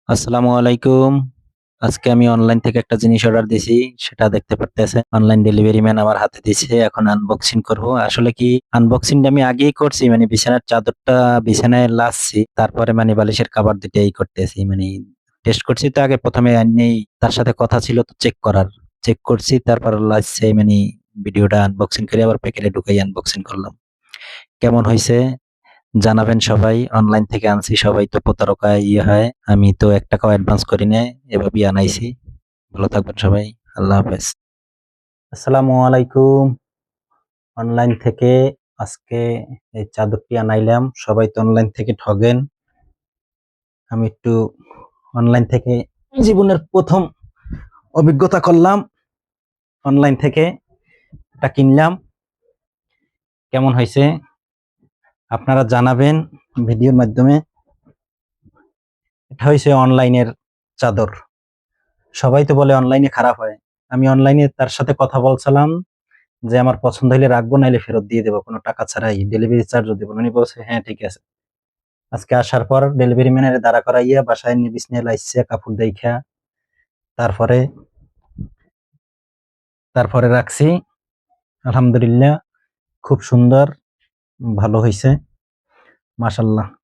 আসসালামু আলাইকুম। আজকে আমি অনলাইন থেকে একটা জিনিস অর্ডার দিছি। সেটা দেখতে পারতেছেন। অনলাইন ডেলিভারি ম্যান আমার হাতে দিছে। এখন আনবক্সিং করব। আসলে কি আনবক্সিংটা আমি আগেই করছি। বিছানার চাদরটা বিছানায় লাছছি। তারপরে বালিশের কভার ২ টাই করতেছি। টেস্ট করছি তো আগে ১ম এ আইনেই তার সাথে কথা ছিল তো চেক করার। চেক করছি তারপর লাছছে ভিডিওটা আনবক্সিং করে আবার প্যাকেটে ঢুকাই আনবক্সিং করলাম। কেমন হইছে? জানাবেন সবাই। অনলাইন থেকে আনছি, সবাই তো প্রতারকায় হয়। আমি তো ৳১ অ্যাডভান্স করি নাই। এভাবেই আনাইছি। ভালো থাকবেন সবাই। আল্লাহ হাফেজ। আসসালামু আলাইকুম। অনলাইন থেকে আজকে এই চাদরটি আনাইলাম। সবাই তো অনলাইন থেকে ঠগেন। আমি একটু অনলাইন থেকে জীবনের ১ম অভিজ্ঞতা করলাম। অনলাইন থেকে এটা কিনলাম। কেমন হইছে? আপনারা জানাবেন ভিডিওর মাধ্যমে। এটা হইছে অনলাইনের চাদর। সবাই তো বলে অনলাইনে খারাপ হয়। আমি অনলাইনে তার সাথে কথা বলছিলাম যে, "আমার পছন্দ হইলে রাখবো, নাইলে ফেরত দিয়ে দেব। কোনো টাকা ছাড়াই। ডেলিভারি চার্জও দিব।" উনি বলছে, "হ্যাঁ, ঠিক আছে।" আজকে আসার পর ডেলিভারি ম্যানের দাঁড়া করাইয়া বাসায় নিয়ে বিছানায় লাইসছে কাপড় দেইখা। তারপরে তারপরে রাখছি। আলহামদুলিল্লাহ খুব সুন্দর, ভালো হইছে। মাশাআল্লাহ।